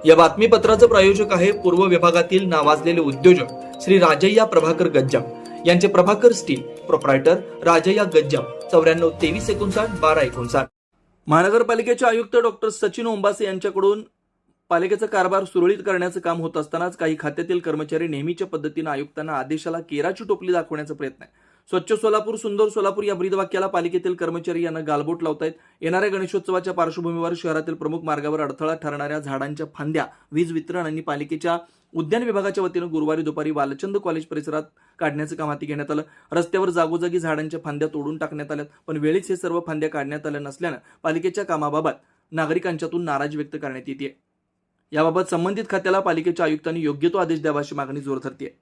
या बातमीपत्राचे प्रायोजक आहे पूर्व विभागातील नावाजलेले उद्योजक श्री राजय्या प्रभाकर गज्जाम यांचे प्रभाकर स्टील, प्रोप्रायटर राजय्या गज्जाम, 94 23 59 12 59. महानगरपालिकेचे आयुक्त डॉक्टर सचिन ओंबासे यांच्याकडून पालिकेचा कारभार सुरळीत करण्याचं काम होत असतानाच काही खात्यातील कर्मचारी नेहमीच्या पद्धतीने आयुक्तांना आदेशाला केराची टोपली दाखवण्याचा प्रयत्न आहे. स्वच्छ सोलापूर, सुंदर सोलापूर या ब्रीदवाक्याला पालिकेतील कर्मचारी यांना गालबोट लावतायत. येणाऱ्या गणेशोत्सवाच्या पार्श्वभूमीवर शहरातील प्रमुख मार्गावर अडथळा ठरणाऱ्या झाडांच्या फांद्या वीज वितरण आणि पालिकेच्या उद्यान विभागाच्या वतीनं गुरुवारी दुपारी वालचंद कॉलेज परिसरात काढण्याचं काम हाती घेण्यात आलं. रस्त्यावर जागोजागी झाडांच्या फांद्या तोडून टाकण्यात आल्यात, पण वेळीच हे सर्व फांद्या काढण्यात आल्या नसल्यानं पालिकेच्या कामाबाबत नागरिकांच्यातून नाराजी व्यक्त करण्यात येते. याबाबत संबंधित खात्याला पालिकेच्या आयुक्तांनी योग्य तो आदेश द्यावा अशी मागणी जोर धरते.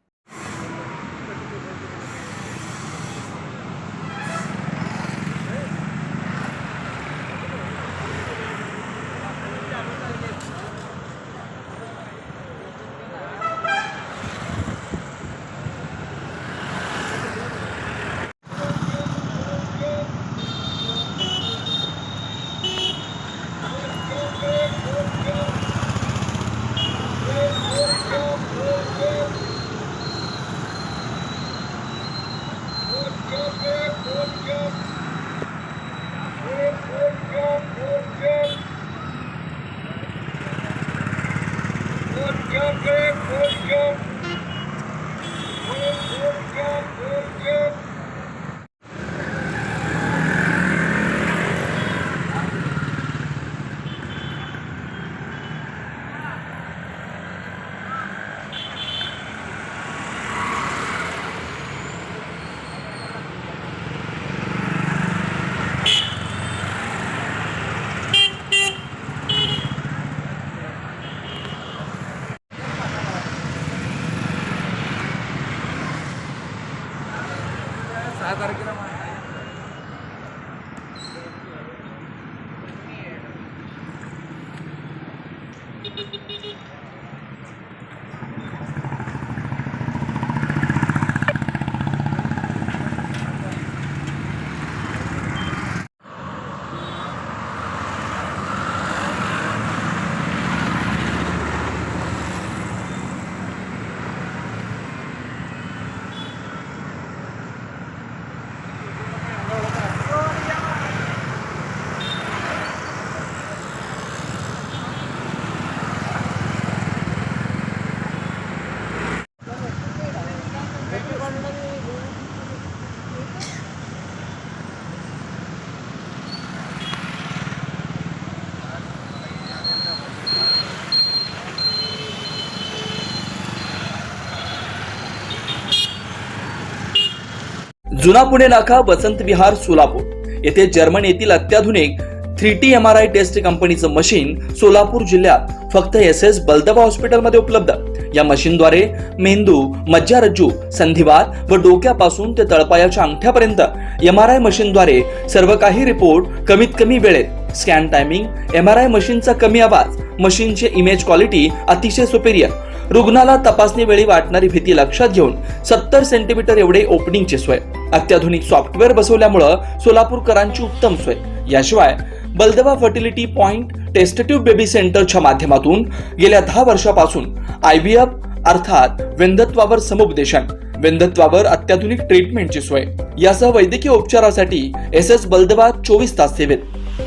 जुना पुणे नाका, वसंत विहार, सोलापूर येथे जर्मन येथील अत्याधुनिक 3T MRI टेस्ट कंपनीचं मशीन सोलापूर जिल्ह्यात फक्त SS बलदवा हॉस्पिटलमध्ये उपलब्ध. या मशीनद्वारे मेंदू, मज्जारज्जू, संधिवात व डोक्यापासून ते तळपायाच्या अंगठ्यापर्यंत MRI मशीनद्वारे सर्व काही रिपोर्ट कमीत कमी वेळेत. स्कॅन टायमिंग, MRI मशीनचा कमी आवाज, मशीनचे इमेज क्वालिटी अतिशय सुपेरियर. रुग्णाला तपासणी वेळी वाटणारी भीती लक्षात घेऊन 70 सेंटीमीटर एवढे ओपनिंगची सोय. अत्याधुनिक सॉफ्टवेअर बसवल्यामुळे सोलापूरकरांची उत्तम सोय. याशिवाय Baldawa fertility point test tube baby सेंटरच्या माध्यमातून गेल्या 10 वर्षापासून IVF अर्थात वेंधत्वावर समुपदेशन, वेंधत्वावर अत्याधुनिक ट्रीटमेंटची सोय. यासह वैद्यकीय उपचारासाठी SS बलदवा 24 तास सेवेत.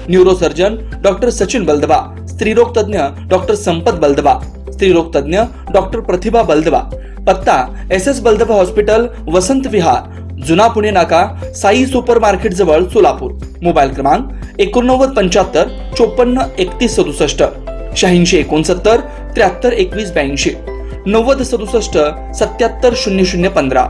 न्यूरोसर्जन डॉक्टर सचिन बलदवा, स्त्रीरोग तज्ञ डॉक्टर संपत बलदवा, स्त्रीरोग तज्ञ डॉक्टर प्रतिभा बलदवा. पत्ता SS बलदवा हॉस्पिटल, वसंत विहार, जुना पुणे नाका, साई सुपर मार्केट जवळ, सोलापूर. मोबाईल क्रमांक 89 75 54 31 67, 86 69 73 21 82, 90 67 77 00 15.